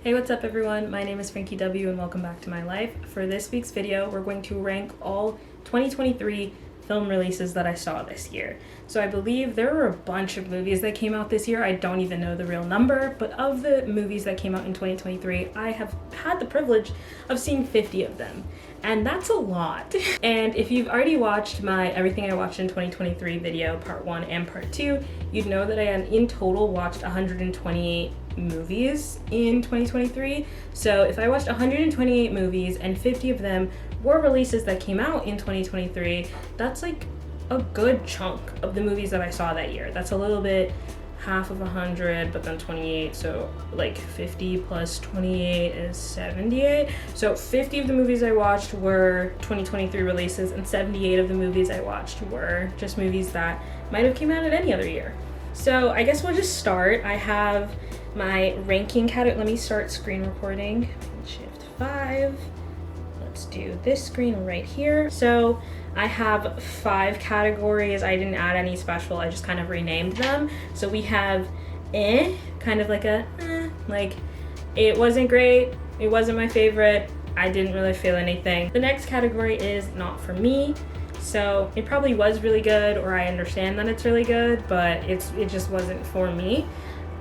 Hey, what's up everyone? My name is Frankie W and welcome back to my life. For this week's video, we're going to rank all 2023 film releases that I saw this year. So I believe there were a bunch of movies that came out this year. I don't even know the real number, but of the movies that came out in 2023, I have had the privilege of seeing 50 of them. And that's a lot. And if you've already watched my Everything I Watched in 2023 video, part 1 and part 2, you'd know that I in total watched 128 movies in 2023. So if I watched 128 movies and 50 of them were releases that came out in 2023, that's like a good chunk of the movies that I saw that year. That's a little bit half of 100, but then 28, so like 50 plus 28 is 78. So 50 of the movies I watched were 2023 releases, and 78 of the movies I watched were just movies that might have came out at any other year. So I guess we'll just start. I have my ranking category. Let me start screen recording. Shift 5. Let's do this screen right here. So I have 5 categories. I didn't add any special, I just kind of renamed them. So we have kind of like a like it wasn't great, it wasn't my favorite, I didn't really feel anything. The next category is not for me. So it probably was really good, or I understand that it's really good, but it just wasn't for me.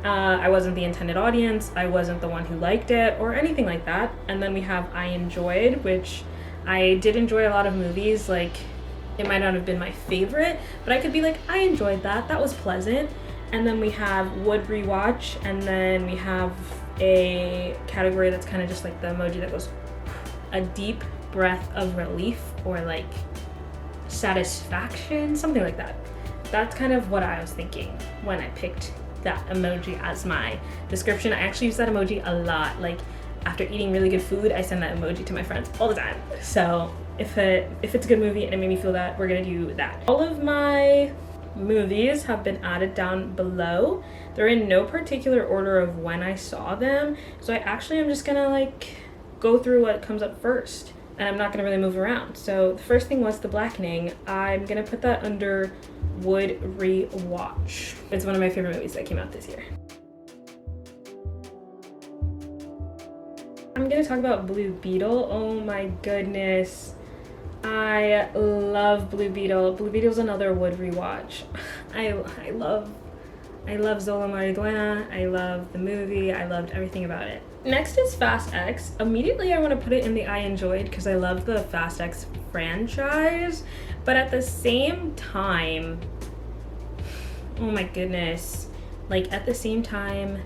I wasn't the intended audience, I wasn't the one who liked it, or anything like that. And then we have I enjoyed, which I did enjoy a lot of movies. Like, it might not have been my favorite, but I could be like, I enjoyed that, that was pleasant. And then we have would rewatch, and then we have a category that's kind of just like the emoji that goes, a deep breath of relief, or like satisfaction, something like that. That's kind of what I was thinking when I picked that emoji as my description. I actually use that emoji a lot. Like, after eating really good food, I send that emoji to my friends all the time. So if it's a good movie and it made me feel that, we're gonna do that. All of my movies have been added down below. They're in no particular order of when I saw them. So I actually am just gonna like go through what comes up first, and I'm not gonna really move around. So the first thing was The Blackening. I'm gonna put that under would rewatch. It's one of my favorite movies that came out this year. I'm gonna talk about Blue Beetle. Oh my goodness. I love Blue Beetle. Blue Beetle's another would rewatch. I love Zola Mariduena. I love the movie. I loved everything about it. Next is Fast X. Immediately I want to put it in the I enjoyed because I love the Fast X franchise. But at the same time, oh my goodness. Like, at the same time,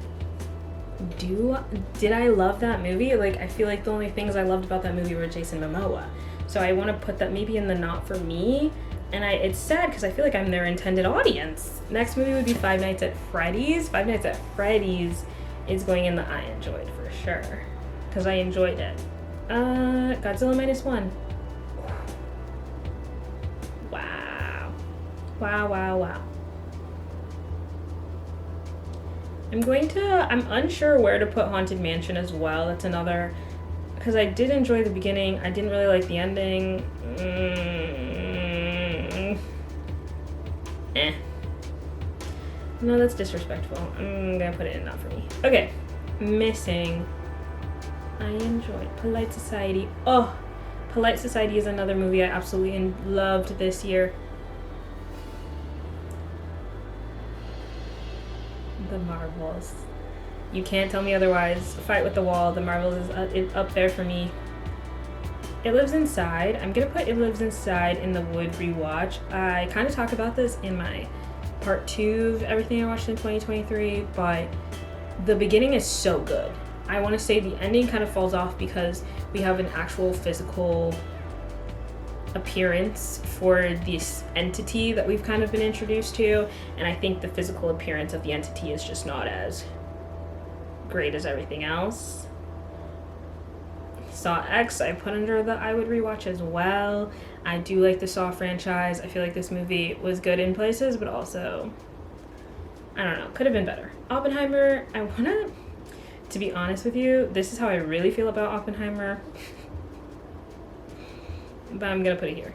did I love that movie? Like, I feel like the only things I loved about that movie were Jason Momoa. So I want to put that maybe in the not for me. And it's sad because I feel like I'm their intended audience. Next movie would be Five Nights at Freddy's. Five Nights at Freddy's is going in the I enjoyed for sure, because I enjoyed it. Godzilla Minus One. Wow. Wow. I'm unsure where to put Haunted Mansion as well. That's another, because I did enjoy the beginning. I didn't really like the ending. No, that's disrespectful. I'm gonna put it in not for me. Okay, Missing. I enjoyed Polite Society. Oh, Polite Society is another movie I absolutely loved this year. The Marvels. You can't tell me otherwise. Fight with the Wall. The Marvels is up there for me. It Lives Inside. I'm gonna put It Lives Inside in the would rewatch. I kind of talk about this in my part 2 of Everything I Watched in 2023, but the beginning is so good. I want to say the ending kind of falls off because we have an actual physical appearance for this entity that we've kind of been introduced to, and I think the physical appearance of the entity is just not as great as everything else. Saw X I put under the I would rewatch as well. I do like the Saw franchise. I feel like this movie was good in places, but also, I don't know, could have been better. Oppenheimer, to be honest with you, this is how I really feel about Oppenheimer. But I'm gonna put it here.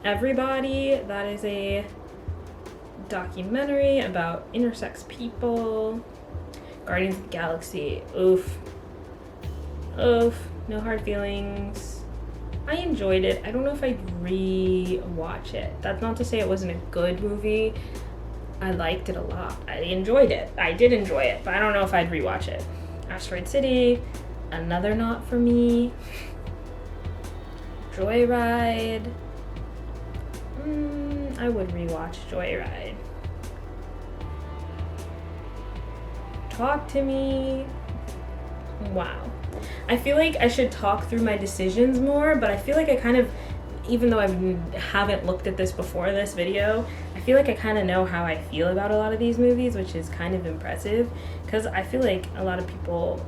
Everybody, that is a documentary about intersex people. Guardians of the Galaxy. Oof. Oof. No hard feelings. I enjoyed it. I don't know if I'd re-watch it. That's not to say it wasn't a good movie. I liked it a lot. I enjoyed it. I did enjoy it, but I don't know if I'd re-watch it. Asteroid City. Another not for me. Joyride. I would re-watch Joyride. Talk to Me. Wow. I feel like I should talk through my decisions more, but I feel like I kind of, even though I haven't looked at this before this video, I feel like I kind of know how I feel about a lot of these movies, which is kind of impressive, because I feel like a lot of people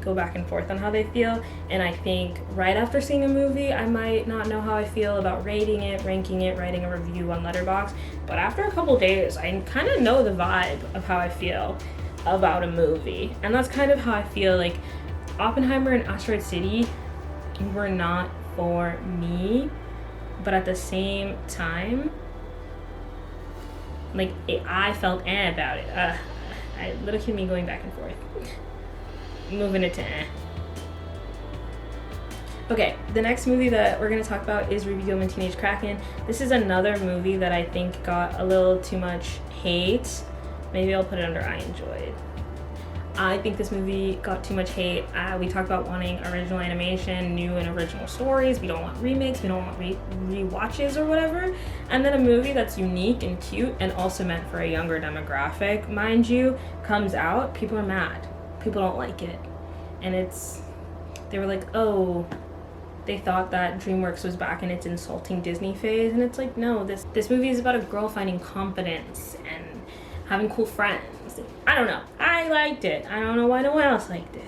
go back and forth on how they feel, and I think right after seeing a movie, I might not know how I feel about rating it, ranking it, writing a review on Letterboxd, but after a couple days, I kind of know the vibe of how I feel about a movie, and that's kind of how I feel. Like Oppenheimer and Asteroid City were not for me, but at the same time, like I felt about it. Little kid me going back and forth. Moving it to Okay, the next movie that we're going to talk about is Ruby Gillman Teenage Kraken. This is another movie that I think got a little too much hate. Maybe I'll put it under I enjoyed. I think this movie got too much hate. We talked about wanting original animation, new and original stories. We don't want remakes. We don't want re-watches or whatever. And then a movie that's unique and cute and also meant for a younger demographic, mind you, comes out. People are mad. People don't like it. And they were like, oh, they thought that DreamWorks was back in its insulting Disney phase. And it's like, no, this movie is about a girl finding confidence and having cool friends. I don't know. I liked it. I don't know why no one else liked it.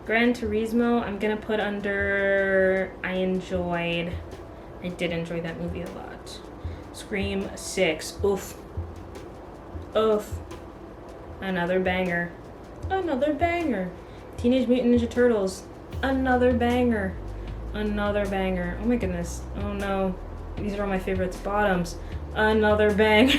Gran Turismo, I'm gonna put under I enjoyed. I did enjoy that movie a lot. Scream 6. Oof. Oof. Another banger. Another banger. Teenage Mutant Ninja Turtles. Another banger. Another banger. Oh my goodness. Oh no. These are all my favorites. Bottoms. Another banger.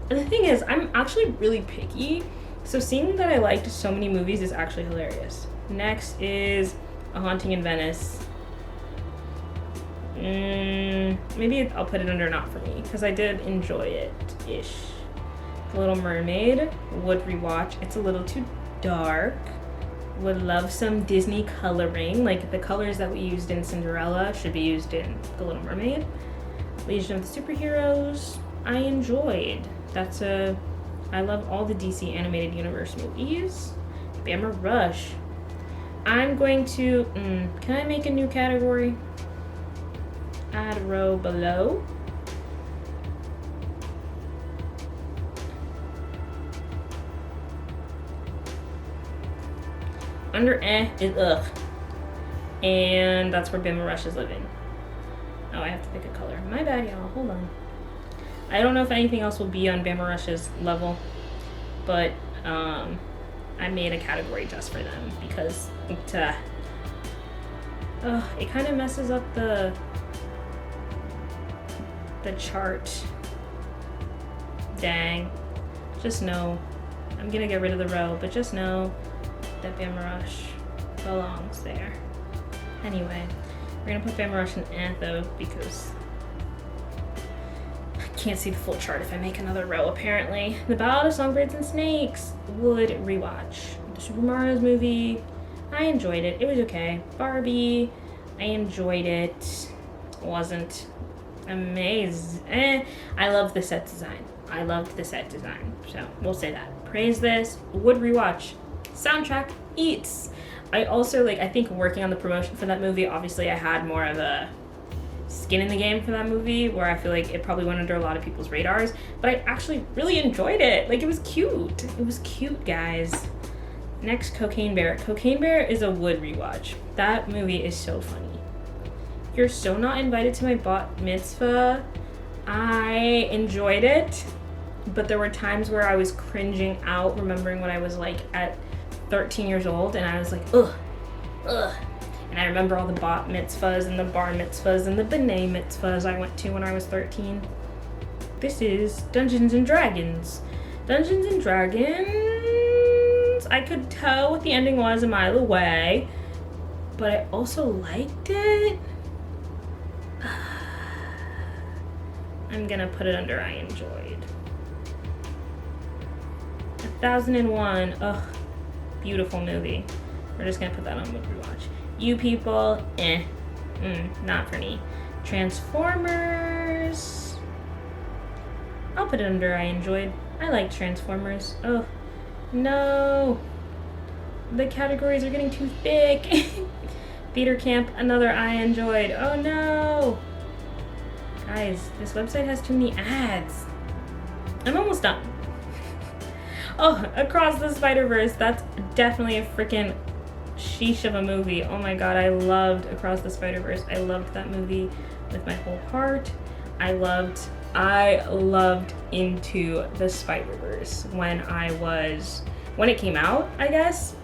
The thing is, I'm actually really picky, so seeing that I liked so many movies is actually hilarious. Next is A Haunting in Venice. Maybe I'll put it under not for me, because I did enjoy it-ish. The Little Mermaid, would rewatch. It's a little too dark. Would love some Disney coloring, like the colors that we used in Cinderella should be used in The Little Mermaid. Legion of the Superheroes, I enjoyed. I love all the DC Animated Universe movies. Bama Rush. I'm going to, can I make a new category? Add a row below. Under is ugh. And that's where Bama Rush is living. Oh, I have to pick a color. My bad, y'all. Hold on. I don't know if anything else will be on Bama Rush's level, but I made a category just for them because it kind of messes up the chart. Dang. Just know. I'm gonna get rid of the row, but just know that Bama Rush belongs there. Anyway, we're gonna put Bama Rush in though because can't see the full chart if I make another row apparently. The Ballad of Songbirds and Snakes would rewatch. The Super Mario's movie, I enjoyed it. It was okay. Barbie, I enjoyed it. Wasn't amazing. I love the set design. I loved the set design. So we'll say that. Praise this. Would rewatch. Soundtrack eats. I also I think working on the promotion for that movie, obviously I had more of a skin in the game for that movie where I feel like it probably went under a lot of people's radars, but I actually really enjoyed it. It was cute. It was cute, guys. Next, Cocaine Bear. Cocaine Bear is a would rewatch. That movie is so funny. You're so not invited to my bat mitzvah. I enjoyed it, but there were times where I was cringing out, remembering when I was at 13 years old, and I was like, ugh. And I remember all the bat mitzvahs and the bar mitzvahs and the b'nai mitzvahs I went to when I was 13. This is Dungeons and Dragons. Dungeons and Dragons, I could tell what the ending was a mile away, but I also liked it. I'm gonna put it under I enjoyed. 1001, ugh, beautiful movie. We're just gonna put that on Would Rewatch. You People, not for me. Transformers, I'll put it under I enjoyed. I like Transformers. Oh, no. The categories are getting too thick. Theater Camp, another I enjoyed. Oh no. Guys, this website has too many ads. I'm almost done. Oh, Across the Spider-Verse, that's definitely a freaking sheesh of a movie. Oh my god, I loved Across the Spider-Verse. I loved that movie with my whole heart. I loved Into the Spider-Verse when it came out, I guess.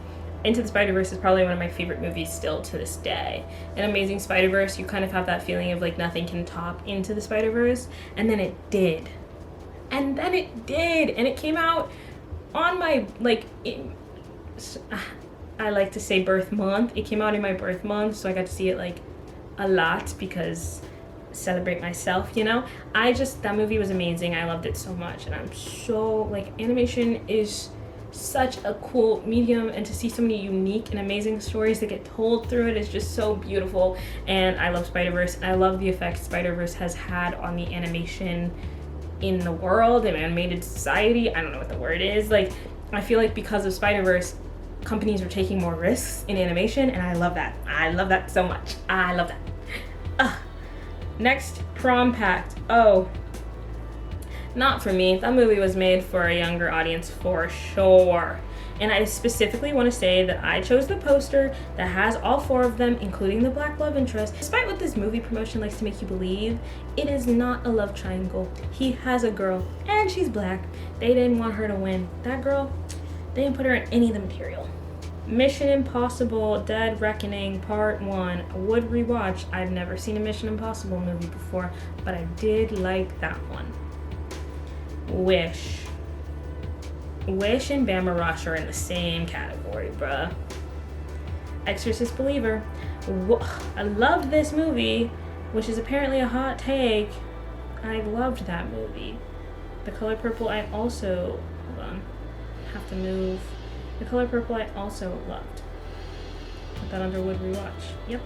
Into the Spider-Verse is probably one of my favorite movies still to this day. In Amazing Spider-Verse, you kind of have that feeling of like nothing can top Into the Spider-Verse, and then it did. And it came out on my, I like to say birth month. It came out in my birth month, so I got to see it like a lot because celebrate myself, you know? That movie was amazing. I loved it so much, and I'm so, animation is such a cool medium, and to see so many unique and amazing stories that get told through it is just so beautiful. And I love Spider-Verse, and I love the effect Spider-Verse has had on the animation in the world and animated society. I don't know what the word is. I feel like because of Spider-Verse, companies are taking more risks in animation, and I love that. I love that so much. I love that. Next, Prom Pact. Oh, not for me. That movie was made for a younger audience for sure. And I specifically want to say that I chose the poster that has all 4 of them, including the black love interest. Despite what this movie promotion likes to make you believe, it is not a love triangle. He has a girl, and she's black. They didn't want her to win. That girl, they didn't put her in any of the material. Mission Impossible Dead Reckoning Part 1. Would rewatch. I've never seen a Mission Impossible movie before, but I did like that one. Wish and Bama Rush are in the same category, bruh. Exorcist Believer. I loved this movie, which is apparently a hot take. I loved that movie. The Color Purple I also... Hold on. Have to move. The Color Purple I also loved. Put that under Would Rewatch. Yep.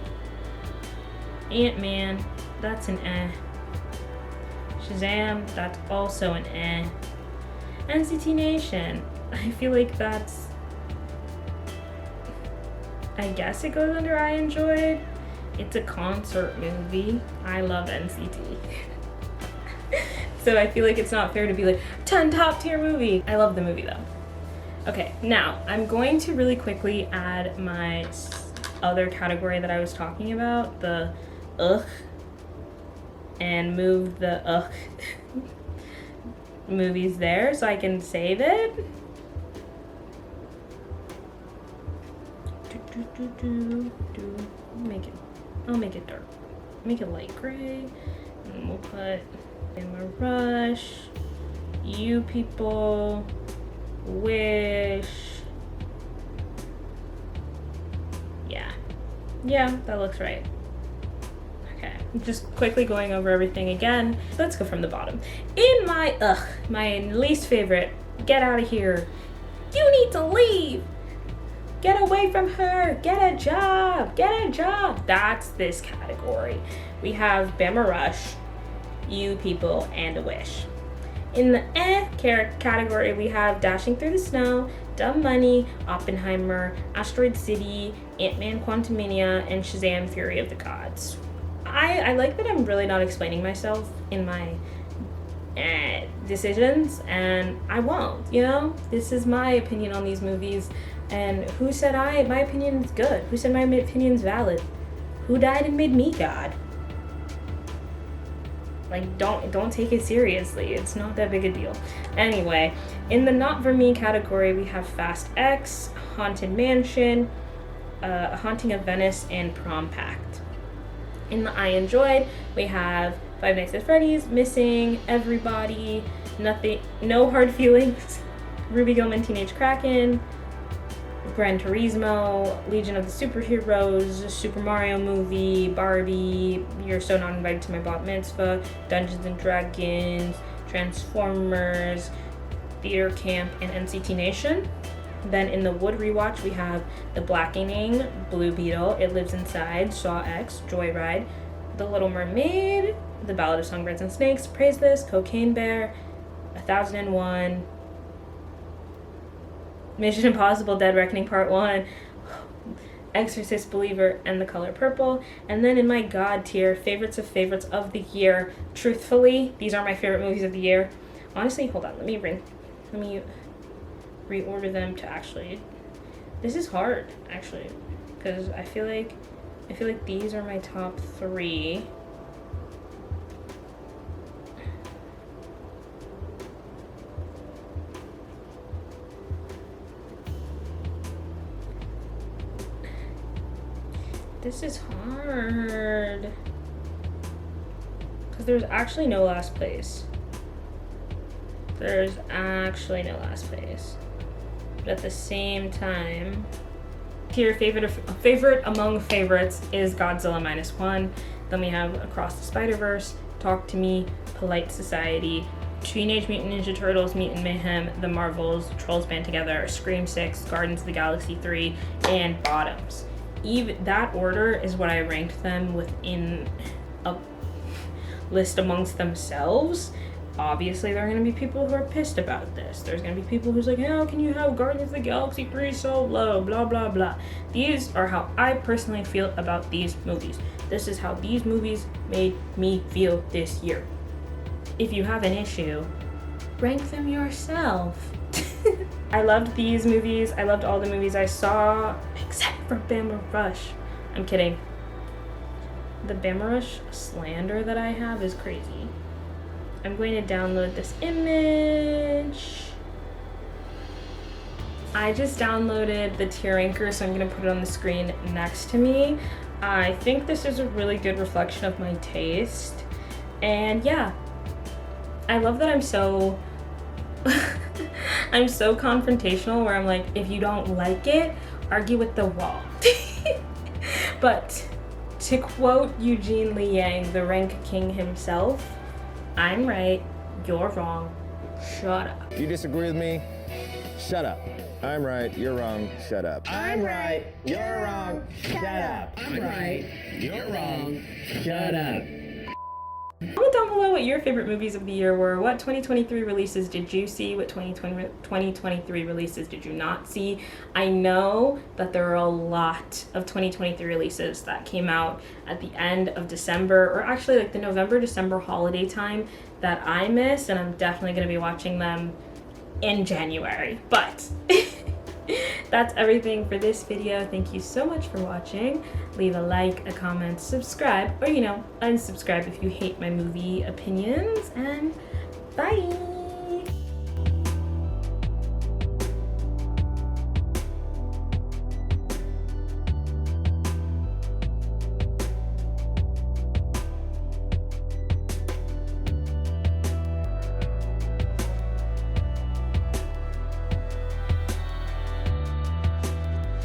Ant-Man. That's an eh. Shazam, that's also an eh. NCT Nation, I feel like that's, I guess it goes under I enjoyed. It's a concert movie. I love NCT. So I feel like it's not fair to be like, 10 top tier movie. I love the movie though. Okay, now I'm going to really quickly add my other category that I was talking about, the ugh, and move the ugh movies there so I can save it. I'll make it dark. Make it light gray. And we'll put Bama Rush, You People, Wish. Yeah, that looks right. Just quickly going over everything again. Let's go from the bottom. In my least favorite, get out of here. You need to leave. Get away from her. Get a job. That's this category. We have Bama Rush, You People, and A Wish. In the category, we have Dashing Through the Snow, Dumb Money, Oppenheimer, Asteroid City, Ant-Man Quantumania, and Shazam Fury of the Gods. I like that I'm really not explaining myself in my decisions, and I won't, you know? This is my opinion on these movies, and who said my opinion is good? Who said my opinion is valid? Who died and made me God? Don't take it seriously. It's not that big a deal. Anyway, in the not for me category, we have Fast X, Haunted Mansion, Haunting of Venice, and Prom Pact. In the I enjoyed, we have Five Nights at Freddy's, Missing, Everybody, Nothing, No Hard Feelings, Ruby Gillman Teenage Kraken, Gran Turismo, Legion of the Superheroes, Super Mario movie, Barbie, You're So Not Invited to My Bat Mitzvah, Dungeons and Dragons, Transformers, Theater Camp, and NCT Nation. Then in the Wood rewatch, we have The Blackening, Blue Beetle, It Lives Inside, Saw X, Joyride, The Little Mermaid, The Ballad of Songbirds and Snakes, Praise This, Cocaine Bear, 1001, Mission Impossible Dead Reckoning Part 1, Exorcist Believer, and The Color Purple. And then in my God tier, favorites of the year, truthfully, these are my favorite movies of the year. Honestly, hold on, let me reorder them to actually, this is hard, actually, because I feel like these are my top 3. This is hard. Because there's actually no last place. But at the same time, tier favorite among favorites is Godzilla -1. Then we have Across the Spider-Verse, Talk to Me, Polite Society, Teenage Mutant Ninja Turtles, Mutant Mayhem, The Marvels, Trolls Band Together, Scream 6, Guardians of the Galaxy 3, and Bottoms. Even that order is what I ranked them within a list amongst themselves. Obviously, there are going to be people who are pissed about this. There's going to be people who's like, how can you have Guardians of the Galaxy 3 so low, blah, blah, blah. These are how I personally feel about these movies. This is how these movies made me feel this year. If you have an issue, rank them yourself. I loved these movies. I loved all the movies I saw, except for Bama Rush. I'm kidding. The Bama Rush slander that I have is crazy. I'm going to download this image. I just downloaded the tier anchor, so I'm going to put it on the screen next to me. I think this is a really good reflection of my taste. And yeah, I love that I'm so I'm so confrontational, where I'm like, if you don't like it, argue with the wall. But to quote Eugene Liang, the rank king himself, I'm right, you're wrong, shut up. You disagree with me? Shut up. I'm right, you're wrong, shut up. I'm right, you're wrong, shut up. I'm right, you're wrong, shut up. Comment down below what your favorite movies of the year were. What 2023 releases did you see? What 2023 releases did you not see? I know that there are a lot of 2023 releases that came out at the end of December, or actually like the November-December holiday time, that I missed, and I'm definitely going to be watching them in January. But that's everything for this video. Thank you so much for watching. Leave a like, a comment, subscribe, or unsubscribe if you hate my movie opinions, and bye!